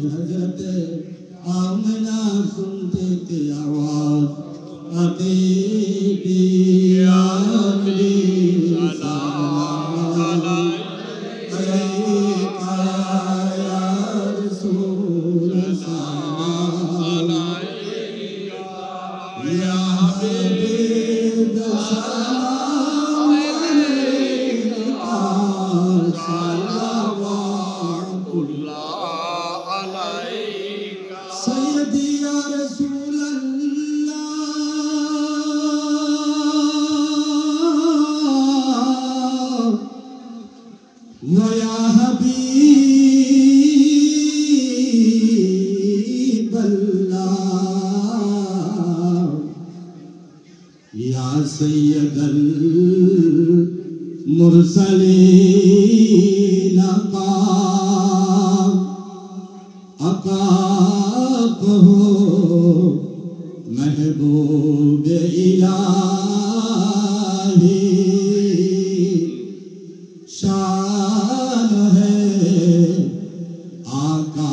حضرت آمنہ سنتے تھے آواز آتی تھی یا نبی سلام علیکہ یا رسول سلام علیکہ یا حبیب سلام علیکہ صلوات اللہ علیکہ سیدی یا رسول اللہ ویا حبیب اللہ یا سید المرسلین عقاب ہو محبوب الہی شان ہے آقا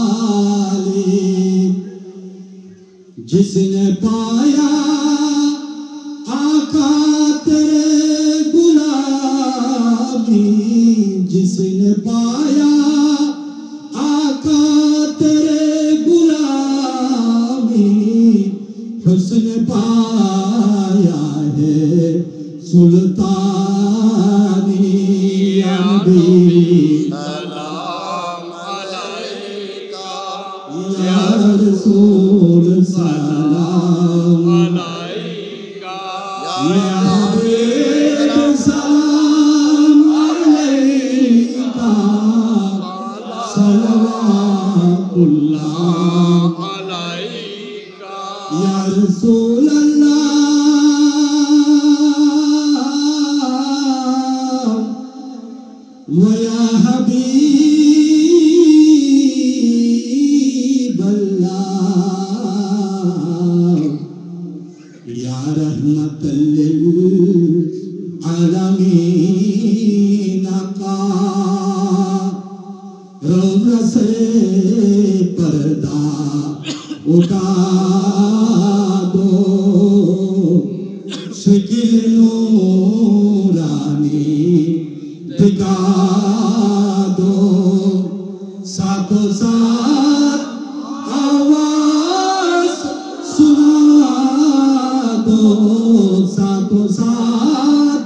نرالی جس نے پایا آقا تیرے غلامی جس نے پایا آقا تیرے غلامی حسن پایا ہے سلطانی یا نبی سلام علیکہ یا رسول سلام علیکہ یا حبیب سلام علیکہ صلوات اللہ علیکہ یا رسول اللہ ویا حبیب اللہ یا رحمت للعالمین کا روضہ سے پردہ اٹھا دو شکل نورانی دکھا دو ساتھوں ساتھ آواز سنا دو ساتھوں ساتھ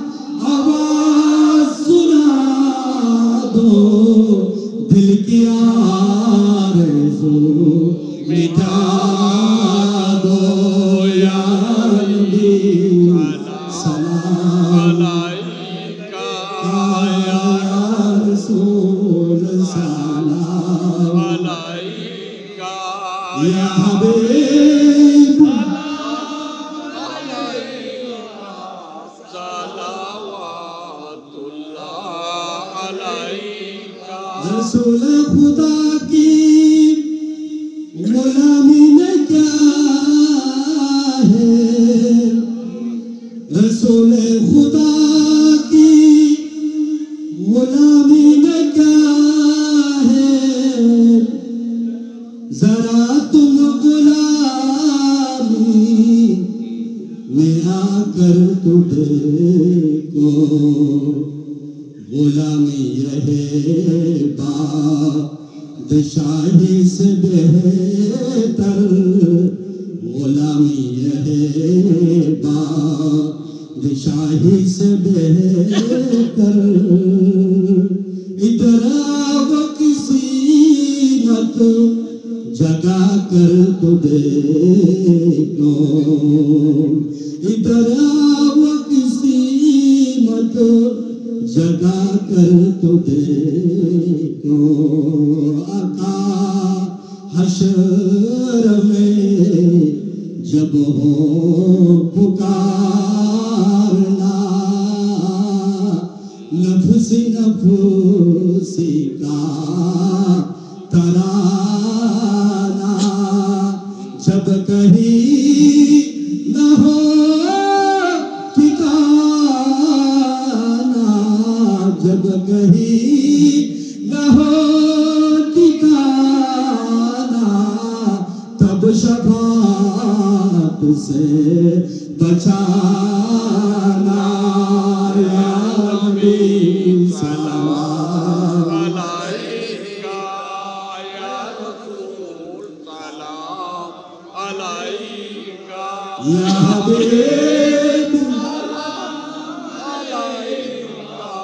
آواز سنا دو دل کی آرزو مٹا دو یا نبی سلام علیکہ یا رسول سلام علیکہ یا حبیب صلوات اللہ علیکہ رسول خدا کی غلامی میں کیا ہے رسول خدا کی غلامی میں کیا ہے ذرا تم غلامی میں آ کر تو دیکھو غلامی رہے بادشاہی سے بہتر غلامی رہے بادشاہی سے بہتر ادھر آو کسی مت جگا کر تو دیکھو ادھر آو کسی مت جگا کر تو دیکھو آقا حشر میں جب ہو پکارنا نفسی نفسی کا ترانہ جب کہیں نہ ہو ٹھکانہ जब कहीं न हो ठिकाना तब शफाअत से बचाना या नबी सलाम अलैका या रसूल सलाम अलैका या हबीब अलैका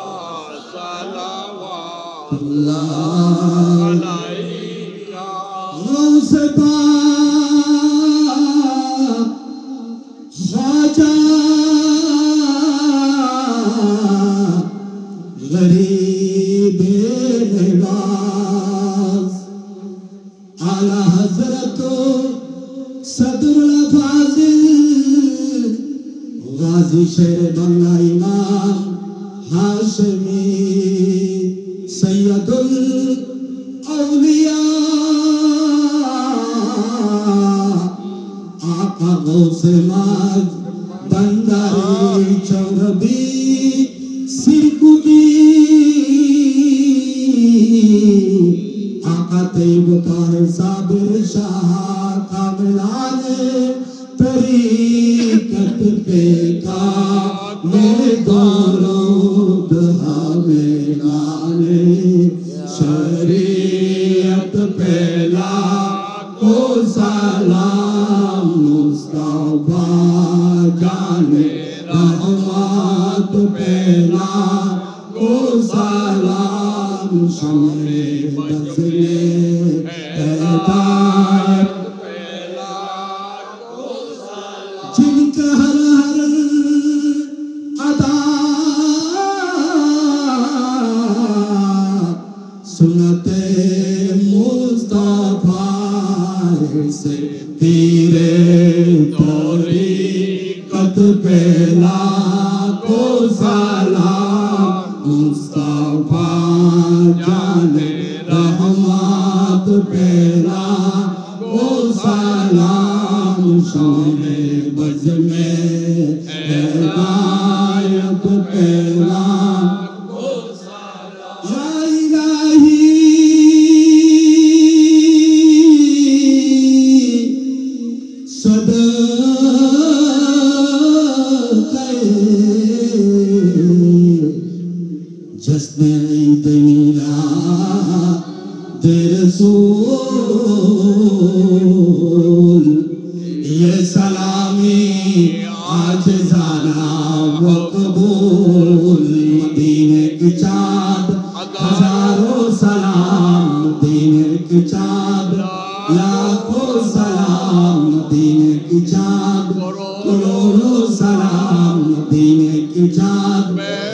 सलावत अल्लाह अलैका गौस पाक ख्वाजा गरीब नवाज आला हजरत सदरुल फाजिल गाजी शेर बंगला इमाम हाशमी सैयदुल औलिया आका गौसे माज बंदारी चौरबी सिरकुदी आका तैयब ताहिर साबिर शाह कामिलाने तरीकत पे का मेरे दौरों बहावेलाने शरीयत पहला को सलाम मुस्तफा जाने रहमत पहला को सलाम शम्मे बदले हिदायत जिनका हर हर अदा सुनते मुस्तफा से तेरे तौरीकत पहला को सलाम मुस्तफा जाने रहमत पहला को सलाम शम्मे बज में हिदायत पहला या इलाही सदक़े जश्न ईद मिलाद रसूल ये सलामी आज जाना व कबूल मदीने की चाँद हजारों सलाम मदीने की चाँद लाखों सलाम मदीने की चाँद करोड़ों सलाम मदीने की चाँद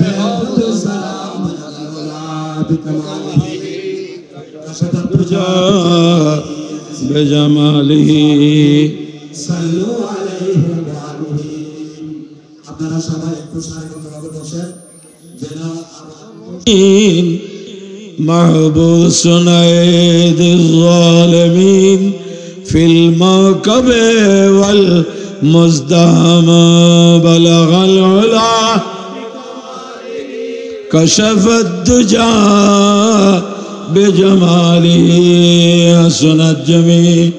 बेहद सलाम बेजमालिही सल्लु अलैहि व आलिहि আপনারা সবাই একটু সারিবদ্ধভাবে বসেন যেন محبوس أيد الظالمين في الموكب والمزدحم بلغ العلا كشف الدجى بجماله حسن الجميع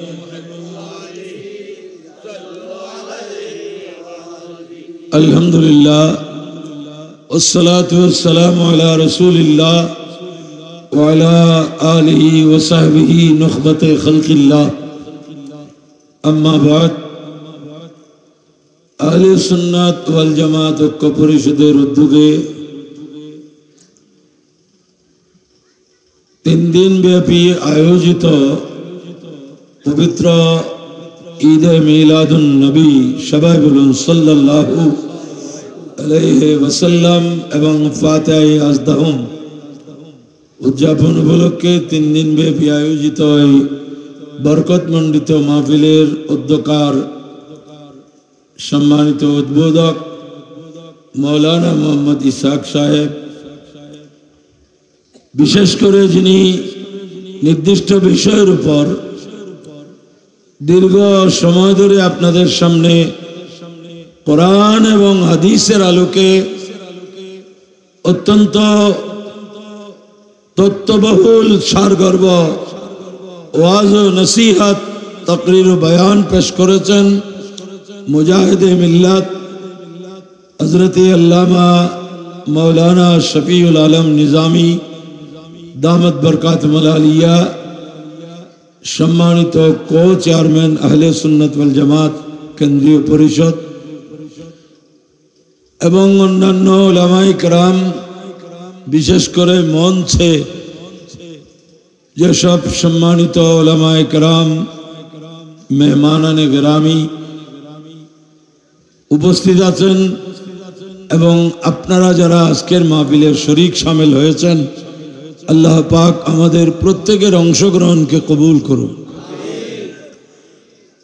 الحمد لله والصلاة والسلام على رسول الله وعلى آله وصحبه نخبة خلق الله أما بعد أهل السنة والجماعة ঐক্য পরিষদের উদ্যোগে 3 দিন ব্যাপী আয়োজিত পবিত্র ঈদে মিলাদুন নবী সবাই বলুন সাল্লাল্লাহু আলাইহি ওয়াসাল্লাম এবং ফাতিহায়ে আজদাহুম উদযাপন উপলক্ষে 3 দিন ব্যাপী আয়োজিত এই বরকতমণ্ডিত মাহফিলের উদ্যোক্তার সম্মানিত উদ্বোধক মৌলানা মোহাম্মদ ইসহাক সাহেব, বিশেষ করে যিনি নির্দিষ্ট বিষয়ের উপর দীর্ঘ সময় ধরে আপনাদের সামনে কোরআন এবং হাদিসের আলোকে অত্যন্ত তত্ত্ববহুল সারগর্ভ ওয়াজ ও নসিহত তকরির ও বয়ান পেশ করেছেন মুজাহিদে মিল্লাত হযরত আল্লামা মৌলানা শফিউল আলম নিজামী দামত বরকাতুল আলিয়া, সম্মানিত কো চেয়ারম্যান আহলে সুন্নাত ওয়াল জামাত কেন্দ্রীয় পরিষদ এবং অন্যান্য উলামায়ে কেরাম, বিশেষ করে মঞ্চে যেসব সম্মানিত উলামায়ে কেরাম, মেহমানানে গেরামি উপস্থিত আছেন এবং আপনারা যারা আজকের মাহফিলের শরীক শামিল হয়েছেন, আল্লাহ পাক আমাদের প্রত্যেকের অংশগ্রহণকে কবুল করুন।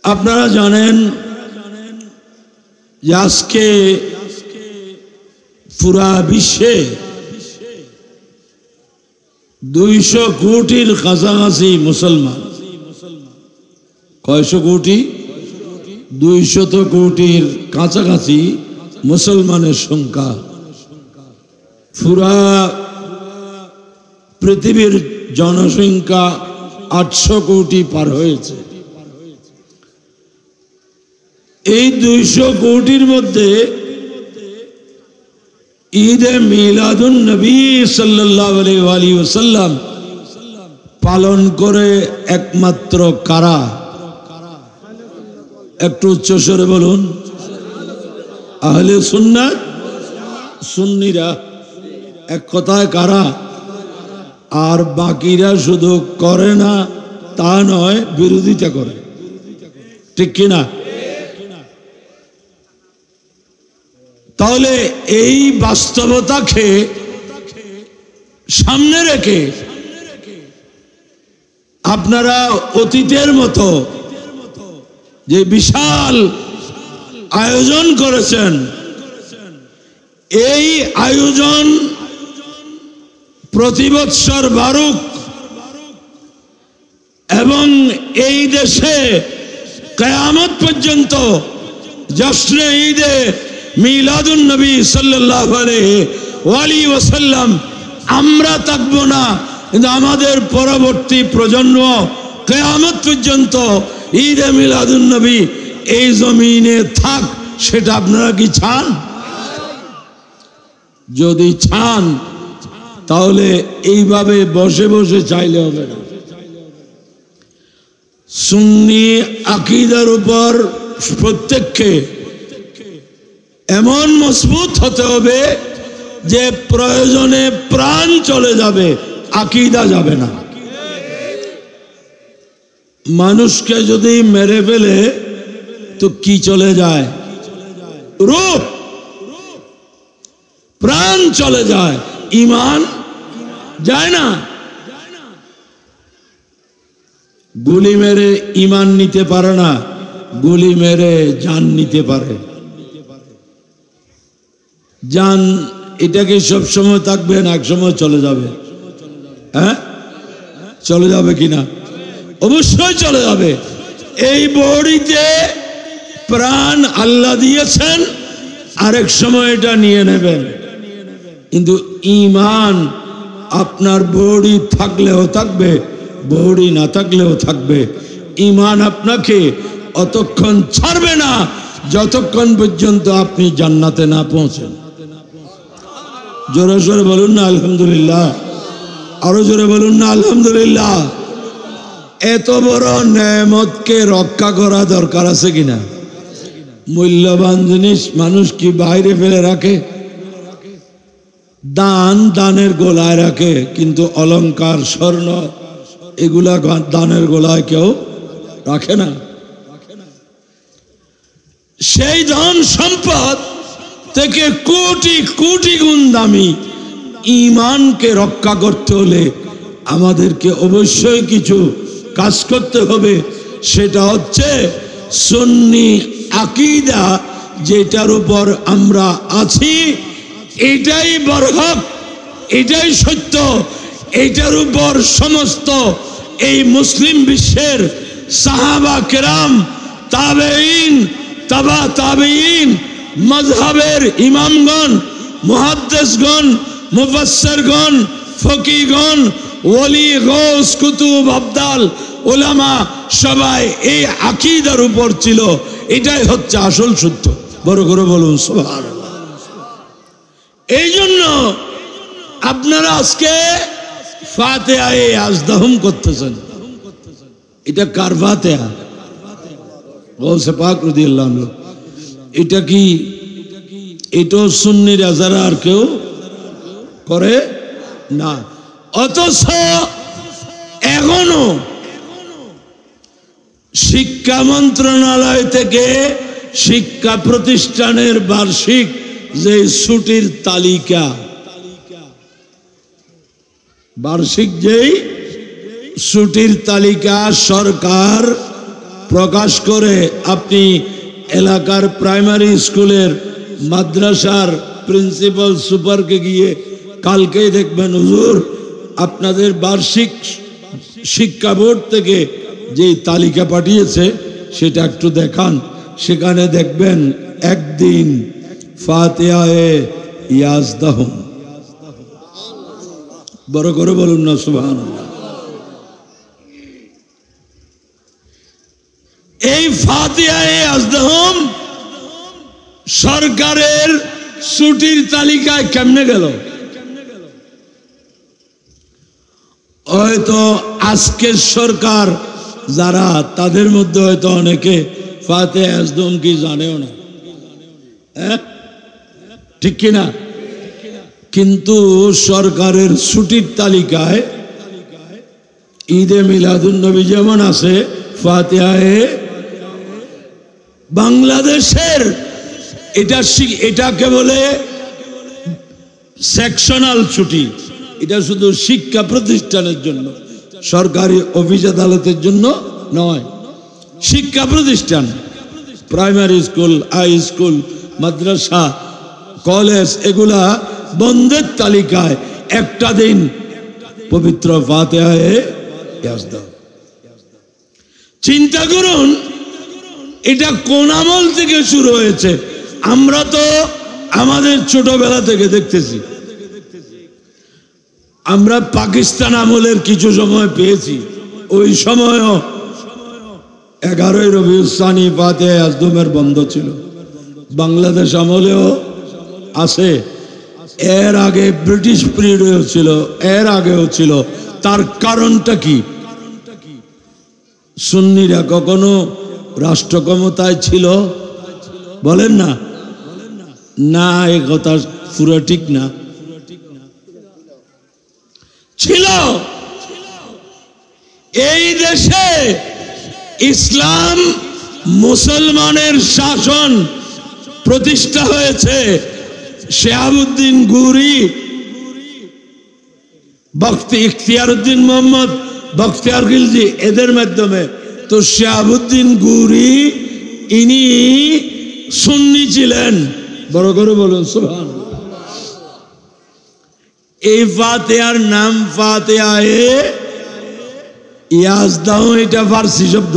আপনারা জানেন যে আজকে পুরা বিশ্বে 200 কোটির কাছাকাছি মুসলমান। কয়শো কোটি? 200 কোটির কাছাকাছি মুসলমানের সংখ্যা। পুরা পৃথিবীর জনসংখ্যা 800 কোটি পার হয়েছে। এই 200 কোটির মধ্যে ঈদে মিলাদুন নবী সাল্লাল্লাহু আলাইহি ওয়াসাল্লাম পালন করে একমাত্র কারা? একটু উচ্চস্বরে বলুন। আহলে সুন্নাত, সুন্নিরা, এক কথায় কারা? আর বাকিরা শুধু করে না তা নয়, বিরোধিতা করে, ঠিক কিনা? তাহলে এই বাস্তবতাকে সামনে রেখে আপনারা অতীতের মতো যে বিশাল আয়োজন করেছেন, এই আয়োজন প্রতি বৎসর বারুক এবং এই দেশে কিয়ামত পর্যন্ত জশ্নে ঈদে মিলাদুন নবী সাল্লাল্লাহু আলাইহি ওয়াসাল্লাম আমরা থাকবো না, কিন্তু আমাদের পরবর্তী প্রজন্ম কিয়ামত পর্যন্ত ঈদে মিলাদুন নবী এই জমিনে থাক। সেটা আপনারা কি চান? যদি চান তাহলে এইভাবে বসে বসে চাইলে হবে না। সুন্নি আকীদার উপর প্রত্যেককে এমন মজবুত হতে হবে যে প্রয়োজনে প্রাণ চলে যাবে, আকীদা যাবে না। মানুষকে যদি মেরে ফেলে তো কি চলে যায়? রূহ, প্রাণ চলে যায়, ঈমান যায় না। গুলি মেরে ঈমান নিতে পারে না, গুলি মেরে জান নিতে পারে। জান এটা কি সব সময় থাকবে না এক সময় চলে যাবে? হ্যাঁ, চলে যাবে কিনা? অবশ্যই চলে যাবে। এই বডিতে প্রাণ আল্লাহ দিয়েছেন, আরেক সময় এটা নিয়ে নেবেন, কিন্তু ঈমান আপনার বডি থাকলেও থাকবে, বডি না থাকলেও থাকবে। ঈমান আপনাকে অতক্ষণ ছাড়বে না যতক্ষণ পর্যন্ত আপনি জান্নাতে না পৌঁছেন। জোরে জোরে বলুন না আলহামদুলিল্লাহ, আরো জোরে বলুন না আলহামদুলিল্লাহ। এত বড় নেয়ামতকে রক্ষা করা দরকার আছে কিনা? মূল্যবান জিনিস মানুষ কি বাইরে ফেলে রাখে? দান দানের গোলায় রাখে, কিন্তু অলংকার, স্বর্ণ এগুলা দানের গোলায় কেউ রাখে না। সেই ধন সম্পদ থেকে কোটি কোটি গুণ দামি ঈমানকে রক্ষা করতে হলে আমাদেরকে অবশ্যই কিছু কাজ করতে হবে। সেটা হচ্ছে সুন্নি আকীদা, যেটার উপর আমরা আছি এটাই বরহক, এটাই সত্য, এটার উপর সমস্ত এই মুসলিম বিশ্বের সাহাবা কেরাম, তাবেঈন, তাবা তাবেঈন, মাযহাবের ইমামগণ, মুহাদ্দিসগণ, মুফাসসিরগণ, ফকিগণ, ওলি, গৌস, কুতুব, আবদাল, ওলামা সবাই এই আকীদার উপর ছিল। এটাই হচ্ছে আসল সত্য। বড় করে বলুন সুবহানাল্লাহ। এই জন্য আপনারা আজকে ফাতিহায়ে আজদাহুম করতেছেন। এটা কার ফাতিহা? গৌসে পাক রাদিয়াল্লাহু আনহু। এটা কি এটাও সুন্নিরা যারা আর কেউ করে না। অথচ এখনো শিক্ষা মন্ত্রণালয় থেকে শিক্ষা প্রতিষ্ঠানের বার্ষিক যে ছুটির তালিকা, বার্ষিক যেই ছুটির তালিকা সরকার প্রকাশ করে, আপনি এলাকার প্রাইমারি স্কুলের মাদ্রাসার প্রিন্সিপাল সুপারকে গিয়ে কালকেই দেখবেন, হুজুর আপনাদের বার্ষিক শিক্ষা বোর্ড থেকে যে তালিকা পাঠিয়েছে সেটা একটু দেখান। সেখানে দেখবেন একদিন ফাতিহায়ে ইয়াজদাহুম। বড় করে বলুন না সুবহানাল্লাহ। এই ফাতিহায়ে ইয়াজদাহুম সরকারের ছুটির তালিকায় কেমনে গেল? হয়তো আজকের সরকার যারা, তাদের মধ্যে হয়তো অনেকে ফাতিহায়ে ইয়াজদাহুম কি জানেও না, ঠিক কিনা? কিন্তু সরকারের ছুটির তালিকায় ঈদে মিলাদুন নবী যেমন আছে, ফাতিহায়ে বাংলাদেশের এটাকে বলে সেকশনাল ছুটি। এটা শুধু শিক্ষা প্রতিষ্ঠানের জন্য, সরকারি অফিস আদালতের জন্য নয়। শিক্ষা প্রতিষ্ঠান, প্রাইমারি স্কুল, হাই স্কুল, মাদ্রাসা, কলেজ, এগুলা বন্ধের তালিকায় একটা দিন পবিত্র ফাতিহায়ে ইয়াজদাহুম। চিন্তা করুন এটা কোন আমল থেকে শুরু হয়েছে? আমরা তো আমাদের ছোটবেলা থেকে দেখতেছি। আমরা পাকিস্তান আমলের কিছু সময় পেয়েছি, ওই সময়ও 11ই রবিউল সানি ফাতিহায়ে ইয়াজদাহুমের বন্ধ ছিল। বাংলাদেশ আমলেও আছে, এর আগে ব্রিটিশ পিরিয়ডেও ছিল, এর আগেও ছিল। তার কারণটা কি? সুন্নিরা কখনো রাষ্ট্র ক্ষমতায় ছিল? বলেন না, না এ কথা পুরো ঠিক না। ছিল। এই দেশে ইসলাম মুসলমানের শাসন প্রতিষ্ঠা হয়েছে শিহাবুদ্দিন গুরি, বখতি ইখতিয়ারউদ্দিন মোহাম্মদ বখতিয়ার খিলজি, এদের মাধ্যমে। তো শিহাবুদ্দিন গুরি ইনি সুন্নি ছিলেন। বড় করে বলুন সুবহানাল্লাহ। এই ফাতিহার নাম ফাতিহায়ে ইয়াজদাহুম, এটা ফার্সি শব্দ।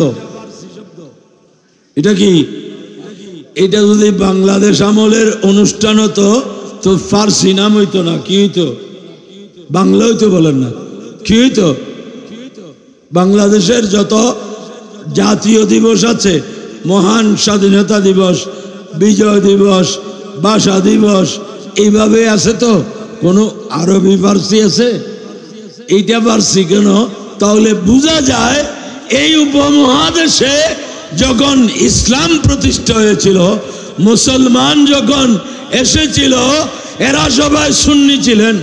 এটা কি? এটা যদি বাংলাদেশ আমলের অনুষ্ঠান হতো তো ফার্সি নাম হইতো না, কি হইতো? বাংলা হইতো। বলেন না, কি হইতো? বাংলাদেশের যত জাতীয় দিবস আছে, মহান স্বাধীনতা দিবস, বিজয় দিবস, ভাষা দিবস, এইভাবে আছে। তো কোনো আরবি ফার্সি আছে? এইটা ফার্সি কেন? তাহলে বোঝা যায় এই উপমহাদেশে যখন ইসলাম প্রতিষ্ঠা হয়েছিল, মুসলমান যখন এসেছিল, এরা সবাই সুন্নি ছিলেন।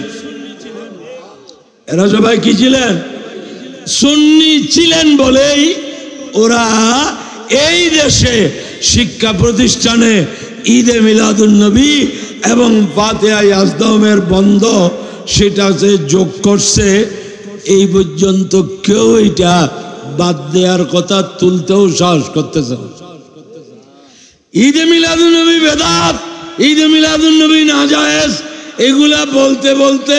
এরা সবাই কি ছিলেন? সুন্নি ছিলেন বলেই ওরা এই দেশে শিক্ষা প্রতিষ্ঠানে ঈদে মিলাদুন নবী এবং ফাতিহায়ে ইয়াজদাহুমের বন্ধ সেটা যে যোগ করছে। এই পর্যন্ত কেউ এটা বাদ দেওয়ার কথা তুলতেও সাহস করতেছে না। ঈদে মিলাদুন নবী বেদাত, ঈদে মিলাদুন নবী নাজায়েজ, এগুলা বলতে বলতে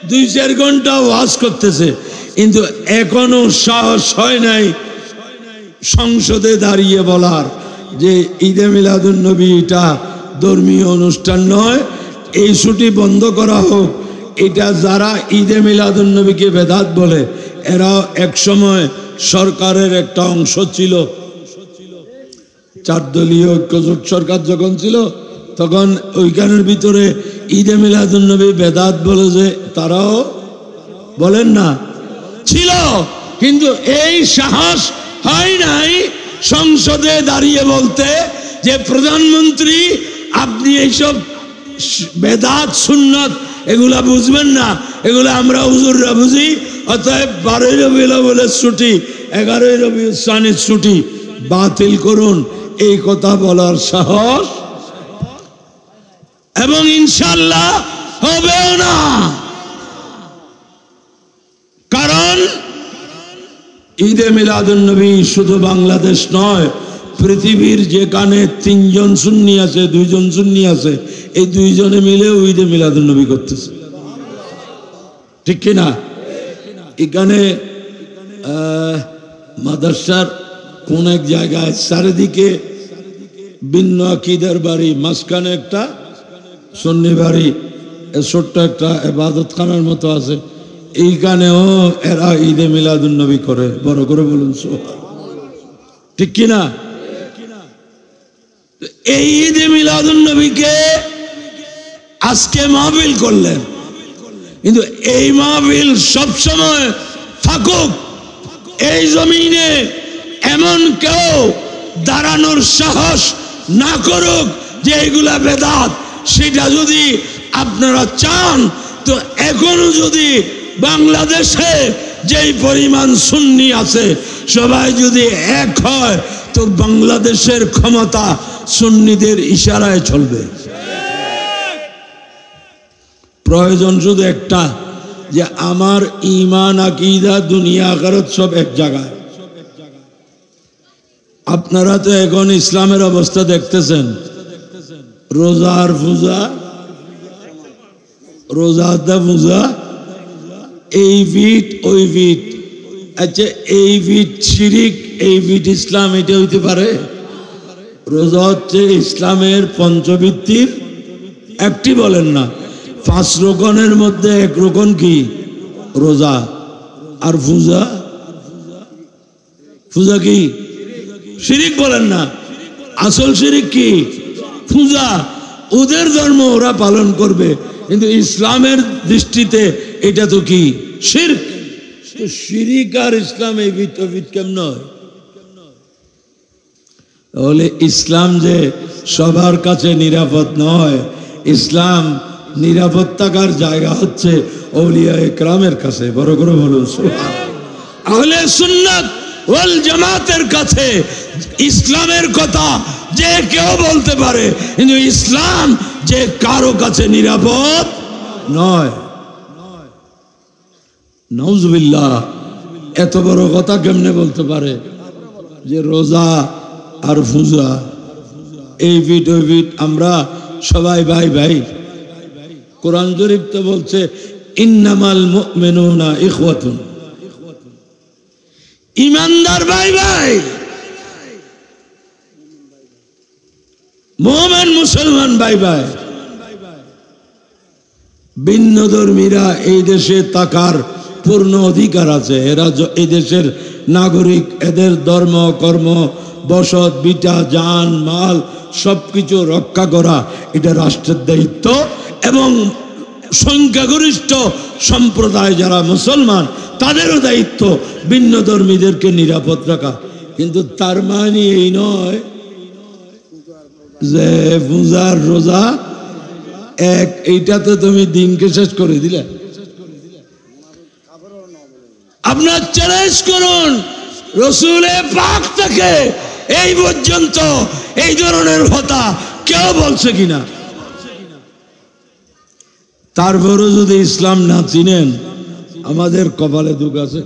2-4 ঘন্টা ওয়াজ করতেছে, কিন্তু এখনো সাহস হয় নাই সংসদে দাঁড়িয়ে বলার যে ঈদে মিলাদুন নবী এটা ধর্মীয় অনুষ্ঠান নয়, এই ছুটি বন্ধ করা হোক। এটা যারা ঈদে মিলাদুন নবীকে বেদাত বলে, এরাও একসময় সরকারের একটা অংশ ছিল। 4 দলীয় ঐক্যজোট সরকার যখন ছিল, তখন ওইখানের ভিতরে ঈদে মিলাদুন নবী বেদাত বলে যে তারাও বলেন না ছিল। কিন্তু এই সাহস হয় নাই সংসদে দাঁড়িয়ে বলতে যে প্রধানমন্ত্রী আপনি এইসব বেদাত সুন্নত এগুলা বুঝবেন না, এগুলা আমরা হুজুররা বুঝি, অতএব 12 রবিউল আউয়ালের ছুটি, 11 রবিউল সানির ছুটি বাতিল করুন, এই কথা বলার সাহস এবং ইনশাআল্লাহ হবেও না। কারণ ঈদে মিলাদুন নবী শুধু বাংলাদেশ নয়, পৃথিবীর যেখানে 3 জন সুন্নি আছে, 2 জন সুন্নি আছে, এই 2 জনে মিলে ঈদে মিলাদুন নবী করতেছে, ঠিক কিনা? এখানে মাদ্রাসার কোন এক জায়গায় চারিদিকে ভিন্ন আকীদার বাড়ি, মাঝখানে একটা সুন্নি বাড়ি, ছোট্ট একটা ইবাদতখানার মতো আছে, এইখানেও এরা ঈদে মিলাদুন নবী করে। বড় করে বলুন সুবহানাল্লাহ, ঠিক কিনা? এই ঈদে মিলাদুন নবীকে আজকে মাহফিল করলেন, কিন্তু এই মাহফিল সবসময় থাকুক। এই জমিনে এমন কেউ দাঁড়ানোর সাহস না করুক যে এগুলা বেদাত। সেটা যদি আপনারা চান, তো এখনো যদি বাংলাদেশে যেই পরিমাণ সুন্নি আছে সবাই যদি এক হয়, তো বাংলাদেশের ক্ষমতা সুন্নিদের ইশারায় চলবে। প্রয়োজন শুধু একটা, যে আমার ঈমান আকীদা দুনিয়া আখিরাত সব এক জায়গায়। আপনারা তো এখন ইসলামের অবস্থা দেখতেছেন, রোজার পূজা, রোজাদা পূজা, এই ভিট ওই ভিট। আচ্ছা, এই ভিট শিরিক, এই ভিট ইসলাম, এটা হইতে পারে? রোজা হচ্ছে ইসলামের পঞ্চভিত্তির একটি, বলেন না? 5 রকনের মধ্যে 1 রকন কি? রোজা। আর পূজা, পূজা কি? শিরিক, বলেন না? আসল শিরিক কি? পূজা। ওদের ধর্ম ওরা পালন করবে, কিন্তু ইসলামের দৃষ্টিতে এটা তো কি? শিরক। তো শিরিক আর ইসলাম এই ভিত কেমন হয়? তাহলে ইসলাম যে সবার কাছে নিরাপদ নয়, ইসলাম নিরাপদ থাকার জায়গা হচ্ছে আউলিয়া ইকরামের কাছে। বড় করে বলুন সুবহানাল্লাহ। আহলে সুন্নাত ওয়াল জামাতের কাছে ইসলামের কথা যে কেউ বলতে পারে, কিন্তু ইসলাম যে কারো কাছে নিরাপদ নয়। নাউজুবিল্লাহ। এত বড় কথা কেমনে বলতে পারে যে রোজা আর পূজা, এই ভিট ওই ভিট, আমরা সবাই ভাই ভাই। কোরআন শরীফ তো বলছে ইন্নামাল মুমিনুনা ইখওয়াতুন, ইমানদার ভাই ভাই, মুমিন মুসলমান ভাই ভাই। ভিন্ন ধর্মীরা এই দেশে থাকার পূর্ণ অধিকার আছে, এরা এই দেশের নাগরিক, এদের ধর্ম কর্ম বসত বিটা জান মাল সবকিছু রক্ষা করা এটা রাষ্ট্রের দায়িত্ব, এবং সংখ্যাগরিষ্ঠ সম্প্রদায় যারা মুসলমান তাদেরও দায়িত্ব ভিন্ন ধর্মীদেরকে নিরাপদ রাখা। কিন্তু তার মানে এই নয় যে পূজার রোজা এক, এইটাতে তুমি দিনকে শেষ করে দিলে। আপনার চ্যালেঞ্জ করুন, রসুলে পাক থেকে এই পর্যন্ত এই ধরনের কথা কেউ বলছে কিনা? তারপরও যদি ইসলাম না চিনেন, আমাদের কপালে দুঃখ আছে।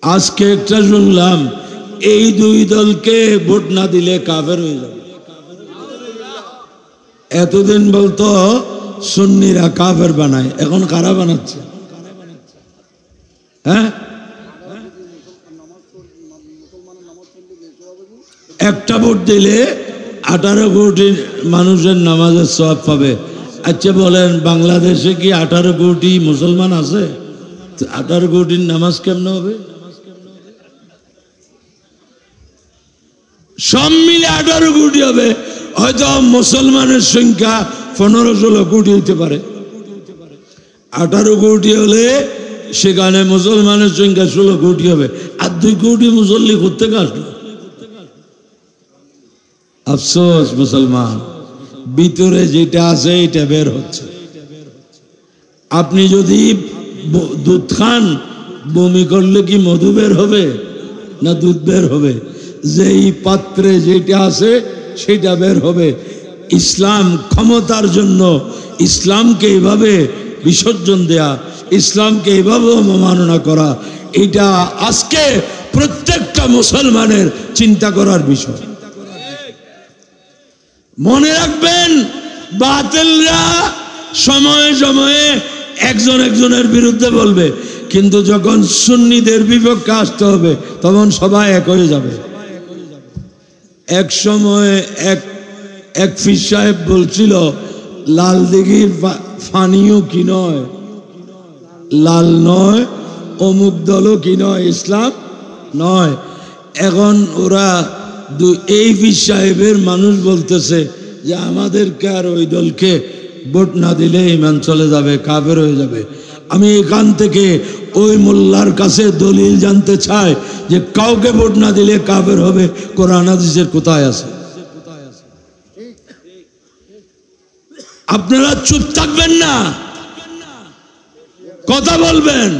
আজকে একটা শুনলাম, এই 2 দলকে ভোট না দিলে কাফের হয়ে যাবে। এতদিন বলতো সুন্নিরা কাফের বানায়, এখন কারা বানাচ্ছে? হ্যাঁ, একটা ভোট দিলে 18 কোটি মানুষের নামাজের সওয়াব পাবে, আচ্ছা বলেন, বাংলাদেশে কি 18 কোটি মুসলমান আছে? 18 কোটির নামাজ কেমনে হবে? সব মিলে 18 কোটি হবে, হয়তো মুসলমানের সংখ্যা 15-16 কোটি হইতে পারে। 18 কোটি হলে সেখানে মুসলমানের সংখ্যা 16 কোটি হবে, আর 2 কোটি মুসল্লি করতে আসলো। আফসোস মুসলমান, ভিতরে যেটা আছে এটা বের হচ্ছে। আপনি যদি দুধ খান, বমি করলে কি মধু বের হবে না দুধ বের হবে? যেই পাত্রে যেটা আছে সেটা বের হবে। ইসলাম ক্ষমতার জন্য ইসলামকে এইভাবে বিসর্জন দেয়া, ইসলামকে এইভাবে অবমাননা করা, এটা আজকে প্রত্যেকটা মুসলমানের চিন্তা করার বিষয়। মনে রাখবেন, বাতিলরা সময়ে সময়ে একজন একজনের বিরুদ্ধে বলবে, কিন্তু যখন সুন্নিদের বিপক্ষে আসতে হবে তখন সবাই এক হয়ে যাবে। এক সময় এক পীর সাহেব বলছিল, লাল দিঘির ফানিও কি নয়, লাল নয়, অমুক দলও কি নয়, ইসলাম নয়। এখন ওরা এই পীর সাহেবের মানুষ বলতেছে যে আমাদেরকে আর ওই দলকে ভোট না দিলে ঈমান চলে যাবে, কাফের হয়ে যাবে। আমি এখান থেকে ওই মোল্লার কাছে দলিল জানতে চাই যে কাউকে ভোট না দিলে কাফের হবে, কোরআন হাদিসের কোথায় আছে? আপনারা চুপ থাকবেন না, কথা বলবেন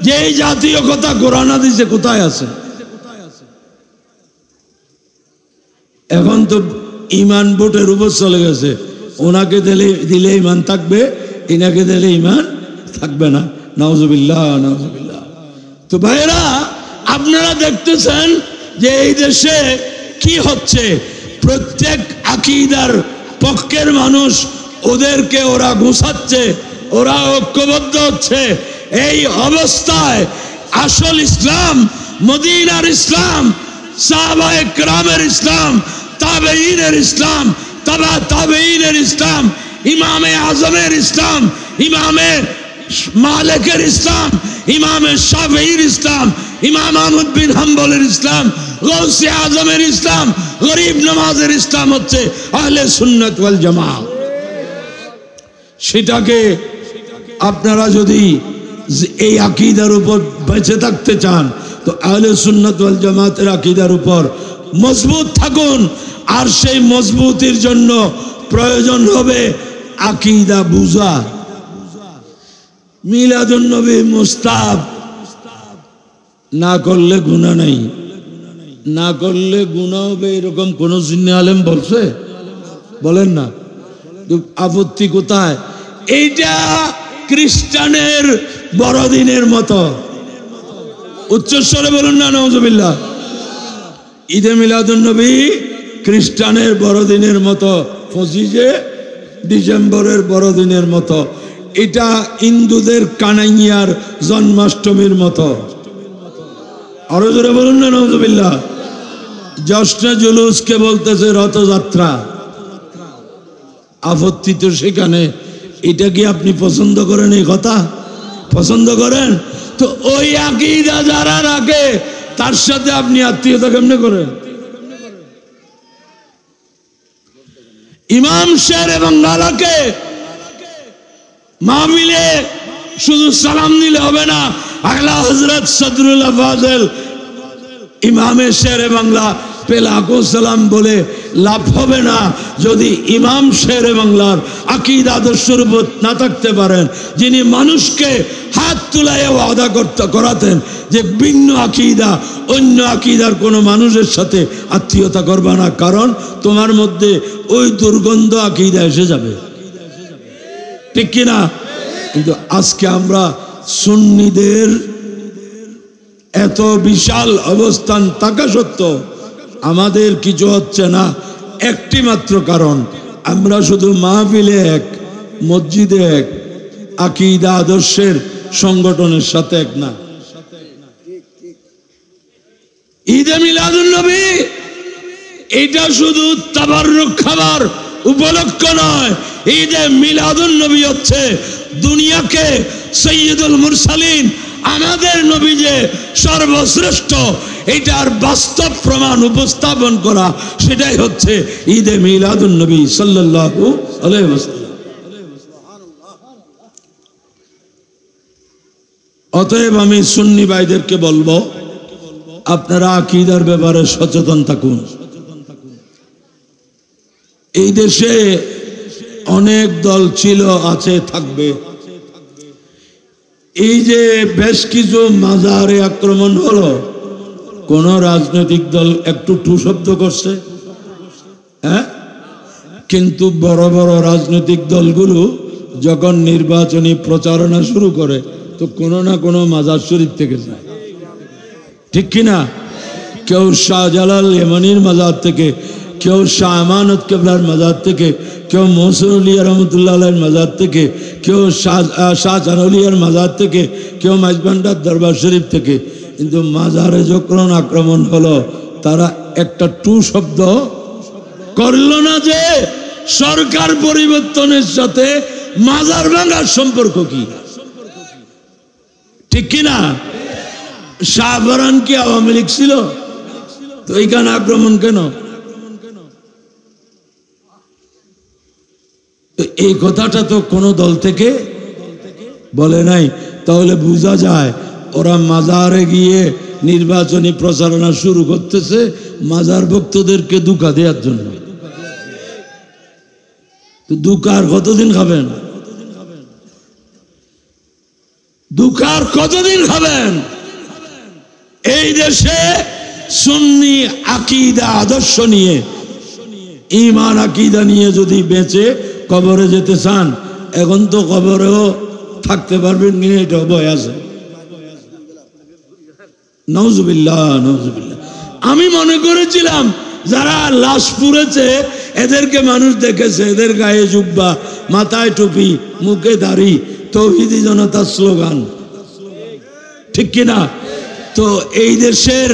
যে এই জাতীয় কথা কোরআন হাদিসে কোথায় আছে? এখন তো ঈমান ভোটের উপর চলে গেছে, ওনাকে দিলে ঈমান থাকবে, ইনাকে দিলে ঈমান থাকবে না। নাউজুবিল্লাহ, নাউজুবিল্লাহ। তো ভাইরা, আপনারা দেখতেছেন যে এই দেশে কি হচ্ছে। প্রত্যেক আকীদার পক্ষের মানুষ, ওদেরকে ওরা ঘুষাচ্ছে, ওরা ঐক্যবদ্ধ হচ্ছে। এই অবস্থায় আসল ইসলাম, মদিনার ইসলাম, সাহাবায়ে কেরামের ইসলাম, তাবেঈনের ইসলাম, তাবা তাবেঈনের ইসলাম, ইমামে আজমের ইসলাম, ইমামে মালিকের ইসলাম, ইমামে শাফিঈর ইসলাম, ইমাম আহমদ বিন হাম্বলের ইসলাম, গৌসে আজমের ইসলাম, গরিব নওয়াজের ইসলাম হচ্ছে আহলে সুন্নাত ওয়াল জামাত। সেটাকে আপনারা যদি এই আকীদার উপর বেঁচে থাকতে চান তো আহলে সুন্নাত ওয়াল জামাতের আকীদার উপর মজবুত থাকুন। আর সেই মজবুতির জন্য প্রয়োজন হবে আকীদা বুঝা। মিলাদুন নবী মুস্তাহাব না করলে গুনাহ নাই, না করলে গুনাহ হবে এরকম কোন সুন্নি আলেম বলছে? বলেন না, আপত্তি কোথায়? এইটা খ্রিস্টানের বড়দিনের মতো। উচ্চস্বরে বলুন না নাউজুবিল্লাহ। ঈদে মিলাদুন নবী খ্রিস্টানের বড়দিনের মতো, 25শে ডিসেম্বরের বড়দিনের মতো। এটা হিন্দুদের কানাইয়ার জন্মাষ্টমীর মতো। আরো জোরে বলুন না নাউজুবিল্লাহ। জশ্নে জুলুসকে বলতেছে রথযাত্রা। আপত্তি তো সেখানে। এটা কি আপনি পছন্দ করেন? এই কথা পছন্দ করেন? তো ওই আকীদা যারা রাখে তার সাথে আপনি আত্মীয়তা কেমনে করেন? ইমাম শেরে বাংলাকে মাহফিলে শুধু সালাম দিলে হবে না, আলা হযরত সদরুল্লাহ ফাজল ইমামে শেরে বাংলা पे लाखों सलाम बोले लाभ হবে না যদি ইমাম শেরে বাংলার আকীদা আদর্শের উপর না থাকতে পারেন, যিনি মানুষকে হাত তুলায় ওয়াদা করাতেন যে ভিন্ন আকীদা অন্য আকীদার কোনো মানুষের সাথে আত্মীয়তা করবে না, কারণ তোমার মধ্যে ওই দুর্গন্ধ আকীদা এসে যাবে। ঠিক কি না? কিন্তু আজকে আমরা সুন্নিদের এত বিশাল অবস্থান থাকা সত্ত্বেও আমাদের কিছু হচ্ছে না। একটি মাত্র কারণ, আমরা শুধু মাহফিলে এক, মসজিদে এক, আকীদা আদর্শের সংগঠনের সাথে এক না। ঈদে মিলাদুন নবী এটা শুধু তাবাররুক খাবার উপলক্ষ নয়, ঈদে মিলাদুন নবী হচ্ছে দুনিয়াকে সৈয়দুল মুরসালিন আমাদের নবী যে সর্বশ্রেষ্ঠ এটার বাস্তব প্রমাণ উপস্থাপন করা, সেটাই হচ্ছে ঈদে মিলাদুন নবী সাল্লাল্লাহু আলাইহি ওয়াসাল্লাম। অতএব আমি সুন্নি ভাইদেরকে বলবো, আপনারা আকীদার ব্যাপারে সচেতন থাকুন। এই দেশে অনেক দল ছিল, আছে, থাকবে। এই যে বেশ কিছু মাজারে আক্রমণ হলো, কোন রাজনৈতিক দল একটু টু শব্দ করছে? হ্যাঁ, কিন্তু বড় বড় রাজনৈতিক দলগুলো যখন নির্বাচনী প্রচারণা শুরু করে তো কোনো না কোনো মাজার শরীফ থেকে যায়, ঠিক কিনা? কেউ শাহজালাল ইমানির মাজার থেকে, কেউ শাহ আমানত কেবলার মাজার থেকে, কেউ মহসিন উলিয়া রহমতুল্লাহ আলাইহির মাজার থেকে, কেউ শাহ জালালিয়ার মাজার থেকে, কেউ মাইজবান্ডার দরবার শরীফ থেকে। কিন্তু মাজারে যখন আক্রমণ হলো তারা একটা টু শব্দ করল না যে সরকার পরিবর্তনের সাথে মাজার ভাঙার সম্পর্ক কি, ঠিক কিনা? শাহবারান কি আওয়ামী লীগ ছিল? তো এইখানে আক্রমণ কেন? এই কথাটা তো কোন দল থেকে বলে নাই। তাহলে বোঝা যায় ওরা মাজারে গিয়ে নির্বাচনী প্রচারণা শুরু করতেছে মাজার ভক্তদেরকে ধোঁকা দেওয়ার জন্য। তো ধোঁকার কতদিন খাবেন? ধোঁকার কতদিন খাবেন? এই দেশে সুন্নি আকীদা আদর্শ নিয়ে, ঈমান আকীদা নিয়ে যদি বেঁচে কবরে যেতে চান, এখন তো কবরেও থাকতে পারবেন নিয়ে এটা ভয় আছে। নাউজুবিল্লাহ, নাউজুবিল্লাহ। আমি মনে করেছিলাম যারা লাশ পুড়েছে এদেরকে মানুষ দেখেছে, এদের গায়ে জুব্বা, মাথায় টুপি, মুখে দাড়ি, তৌহিদি জনতার স্লোগান, ঠিক কিনা? তো এই দেশের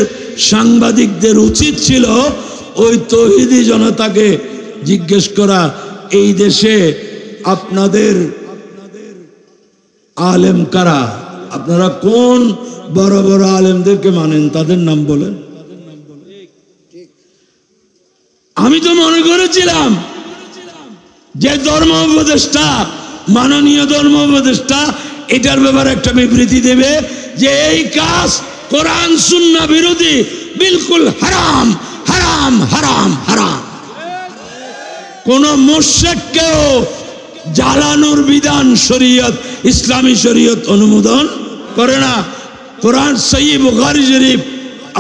সাংবাদিকদের উচিত ছিল ওই তৌহিদি জনতাকে জিজ্ঞেস করা, এই দেশে আপনাদের আলেম কারা? আপনারা কোন বড় বড় আলেমদেরকে মানেন? তাদের নাম বলেন। আমি তো মনে করেছিলাম যে ধর্ম উপদেষ্টা, মাননীয় ধর্ম উপদেষ্টা এটার ব্যাপারে একটা বিবৃতি দেবে যে এই কাজ কোরআন সুন্নাহ বিরোধী, বিলকুল হারাম, হারাম, হারাম, হারাম। কোন মুশরিককেও জ্বালানোর বিধান শরীয়ত, ইসলামী শরীয়ত অনুমোদন করে না। কোরআন, সহিহ বুখারী শরীফ,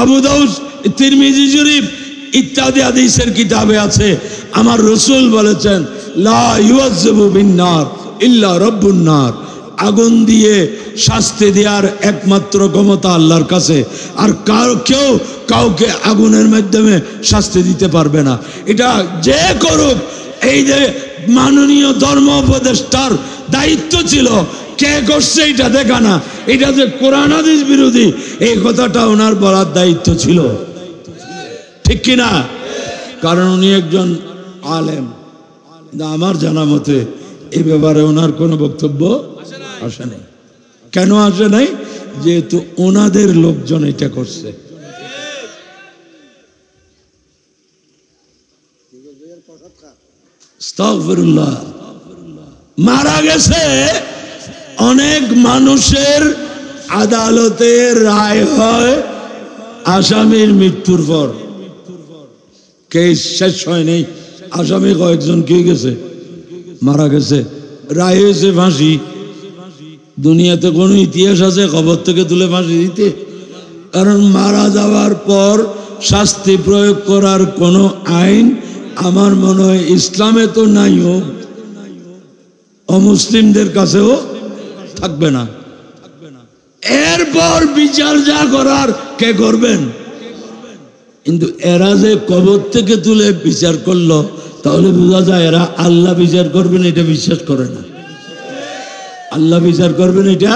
আবু দাউদ, তিরমিজি শরীফ ইত্যাদি হাদিসের কিতাবে আছে, আমার রাসূল বলেছেন লা ইউযাযিবু বিন-নার ইল্লা রাব্বুন নার। আগুন দিয়ে শাস্তি দেওয়ার একমাত্র ক্ষমতা আল্লাহর কাছে, আর কেউ কাউকে আগুনের মাধ্যমে শাস্তি দিতে পারবে না। এটা যে করুক, এই যে মাননীয় ধর্ম উপদেষ্টার দায়িত্ব ছিল, কে করছে এটা দেখা না, এটা যে কোরআন হাদিস বিরোধী এই কথাটা ওনার বলার দায়িত্ব ছিল, ঠিক কিনা? কারণ উনি একজন আলেম। আমার জানা মতে এই ব্যাপারে ওনার কোনো বক্তব্য আসে নাই। কেন আসে নাই? যেহেতু ওনাদের লোকজন এটা করছে। আস্তাগফিরুল্লাহ। মারা গেছে অনেক মানুষের, আদালতে রায় হয় আসামির মৃত্যুর পর, কেস শেষ হয় নাই, আসামি কয়েকজন কি গেছে, মারা গেছে, রায় হয়েছে ফাঁসি। দুনিয়াতে কোনো ইতিহাস আছে কবর থেকে তুলে ফাঁসি দিতে? কারণ মারা যাওয়ার পর শাস্তি প্রয়োগ করার কোনো আইন আমার মনে হয় ইসলামে তো নাই, হোক অমুসলিমদের কাছেও থাকবে না। এরপর বিচার যা করার কে করবেন? কিন্তু এরা যে কবর থেকে তুলে বিচার করলো, তাহলে বোঝা যায় এরা আল্লাহ বিচার করবেন এটা বিশ্বাস করে না। আল্লাহ বিচার করবেন এটা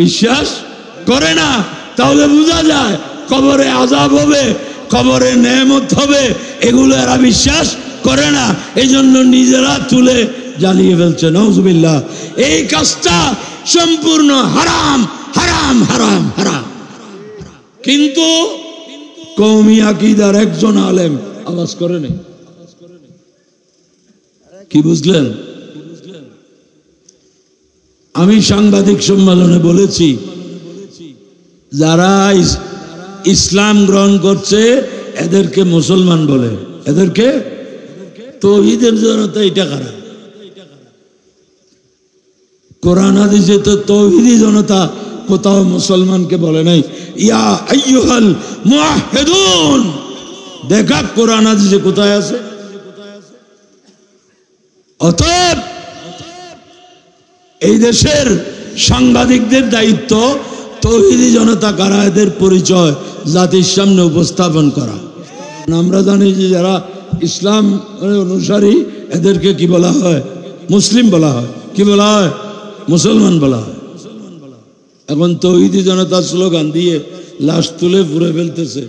বিশ্বাস করে না। তাহলে বোঝা যায় কবরে আযাব হবে, কবরে নেয়ামত হবে, এগুলো এরা বিশ্বাস করে না। এই জন্য নিজেরা তুলে জ্বালিয়ে ফেলছে। নাউজুবিল্লাহ। এই কাজটা সম্পূর্ণ হারাম হারাম হারাম হারাম। কিন্তু কওমি আকীদার একজন আলেম আওয়াজ করে নেই। কি বুঝলেন? আমি সাংবাদিক সম্মেলনে বলেছি, যারা ইসলাম গ্রহণ করছে এদেরকে মুসলমান বলে, এদেরকে তাওহীদের জনতা। এটা কারা? কোরআন হাদিসে তো তাওহীদি জনতা কোথাও মুসলমানকে বলে নাই। ইয়া আইয়ুহাল মুআহিদুন, দেখা কোরআন হাদিসে কোথায় আছে? অতএব এই দেশের সাংবাদিকদের দায়িত্ব তাওহীদি জনতা কারা এদের পরিচয় জাতির সামনে উপস্থাপন করা। আমরা জানি যে যারা ইসলাম অনুসারী এদেরকে কি বলা হয়? মুসলিম বলা হয়। কি বলা হয়? মুসলমান বলা হয়। এখন তাওহীদি জনতা স্লোগান দিয়ে লাশ তুলে পুড়ে ফেলতেছে।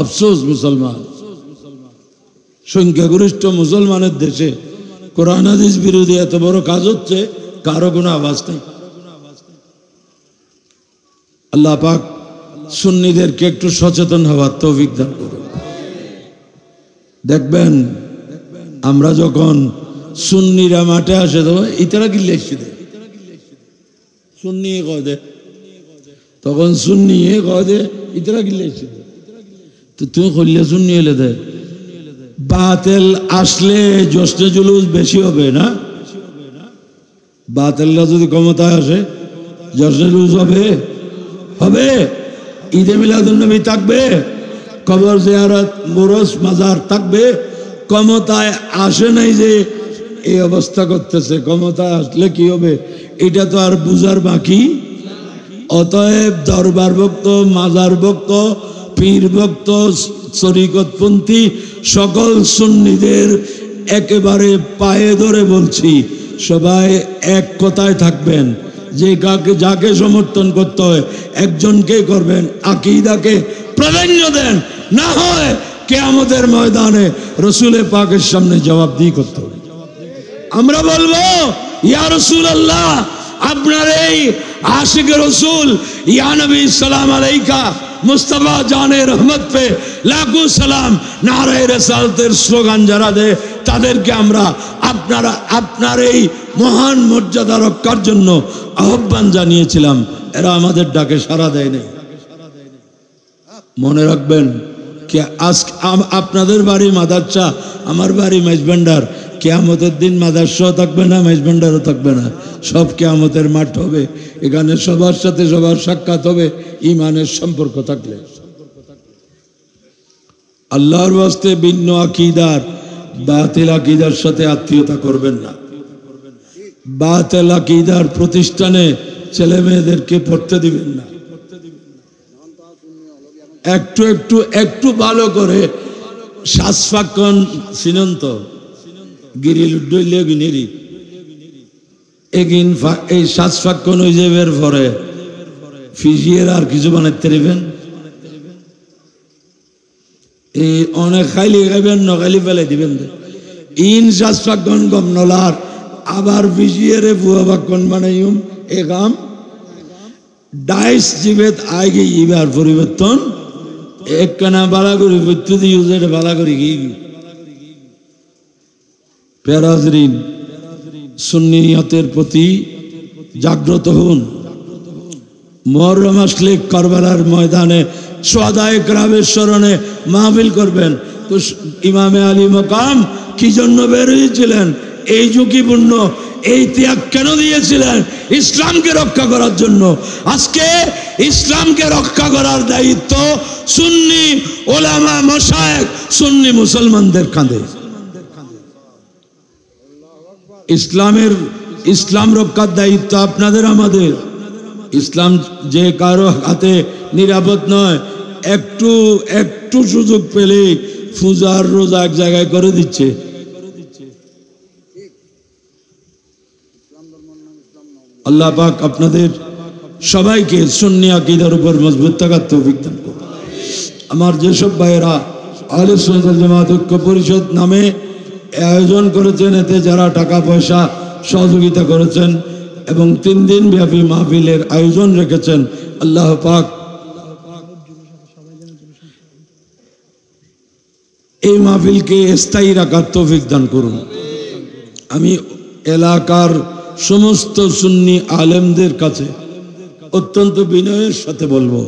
আফসোস, মুসলমান সংখ্যাগরিষ্ঠ মুসলমানের দেশে কোরআন হাদিস বিরোধী এত বড় কাজ হচ্ছে, কারো কোনো আওয়াজ নেই। আল্লাহ পাক সুন্নিদেরকে একটু সচেতন হওয়ার তৌফিক দান করুন। দেখবেন আমরা যখন সুন্নিরা মাঠে আসে তখন ইতারা গিলে এসে দেয়, সুন্নি কয় দে, তখন সুন্নি কয় দে ইতারা গিলে এসে দেয়। তো তুমি করলে সুন্নি এলে দেয়। বাতিল আসলে জশ্নে জুলুস বেশি হবে না? বাতিলরা যদি ক্ষমতায় আসে জশ্নে জুলুস হবে হবে। ঈদে মিলাদুন নবী থাকবে, কবর জিয়ারত, মুরস, মাজার থাকবে। ক্ষমতায় আসে নাই যে এই অবস্থা করতেছে, ক্ষমতায় আসলে কি হবে এটা তো আর বুঝার বাকি। অতএব দরবার ভক্ত, মাজার ভক্ত, পীর ভক্ত, তরিকতপন্থী সকল সুন্নিদের একেবারে পায়ে ধরে বলছি, সবাই এক কথায় থাকবেন যে যাকে সমর্থন করতে হয় একজনকেই করবেন, আকীদাকে প্রাধান্য দেন। না হয় কিয়ামতের ময়দানে রাসূল পাকের সামনে জবাবদিহি করতে হবে। আমরা বলবো, ইয়া রাসূলুল্লাহ, আপনার এই আশিক রাসূল, ইয়া নবী সালাম আলাইকা, মুস্তাফা জানে রহমত পে লাখো সালাম, নারায়ে রিসালাতের স্লোগান যারা দেয় তাদেরকে আমরা আপনার এই মহান মর্যাদা রক্ষার জন্য আহ্বান জানিয়েছিলাম। এরা আমাদের ডাকে সাড়া দেয় নাই। মনে রাখবেন, আপনাদের বাড়ি মাদারচা, আমার বাড়ি মেজবান্ডার। কিয়ামতের দিন মাদারসাও থাকবে না, মেজবান্ডারও থাকবে না, সব কিয়ামতের মাঠ হবে। এখানে সবার সাথে সবার সাক্ষাৎ হবে ইমানের সম্পর্ক থাকলে। আল্লাহর ওয়াস্তে ভিন্ন আকীদার, বাতিল আকীদার সাথে আত্মীয়তা করবেন না। বাতিল আকীদার প্রতিষ্ঠানে ছেলে মেয়েদেরকে পড়তে দিবেন না। একটু একটু একটু ভালো করে শ্বাসফাক্কন সিনন্ত গিরিল ডইলে গিনেরি এগিন এই শ্বাসফাক্কন হয়ে যাবে। এর পরে ফিজিয়ের আর কিছু বানাইতে পারবেন। এই অনেক খাইলে খাইবেন, নখাইলে ফেলে দিবেন। ইন শ্বাসফাক্কন গম নলার আবার ফিজিয়েরে বুয়া বাক্কন বানাইম এ কাম ডাইস জীবেত আগে ইবার পরিবর্তন একখানা বালা করি বৈদ্যুতি ইউজের বালা করি কি পেরাজরিন সুন্নিয়তের প্রতি জাগ্রত হন। মুহররম আসলে কারবালার ময়দানে শুহাদায়ে কেরামের স্মরণে মাহফিল করবেন। তো ইমামে আলী মকাম কি জন্য বের হয়েছিলেন? এই ঝুঁকিপূর্ণ এই ত্যাগ কেন দিয়েছিলেন? ইসলামকে রক্ষা করার জন্য। আজকে ইসলামকে রক্ষা করার দায়িত্ব সুন্নি ওলামা মাশায়েখ, সুন্নি মুসলমানদের কাঁধে। ইসলাম রক্ষার দায়িত্ব আপনাদের আমাদের। ইসলাম যে কারো হাতে নিরাপদ নয়। একটু সুযোগ পেলে পূজার রোজা এক জায়গায় করে দিচ্ছে। আল্লাহ পাক আপনাদের সবাইকে সুন্নি আকীদার উপর মজবুত থাকার তৌফিক দান করুন। আমার যেসব ভাইয়েরা আহলে সুন্নাত ওয়াল জামাত ঐক্য পরিষদ নামে আয়োজন করেছেন, এতে যারা টাকা পয়সা সহযোগিতা করেছেন এবং 3 দিন ব্যাপী মাহফিলের আয়োজন রেখেছেন, আল্লাহ পাক এই মাহফিলকে স্থায়ী রাখার তৌফিক দান করুন। আমি এলাকার সমস্ত সুন্নি আলেমদের কাছে অত্যন্ত বিনয়ের সাথে বলবো,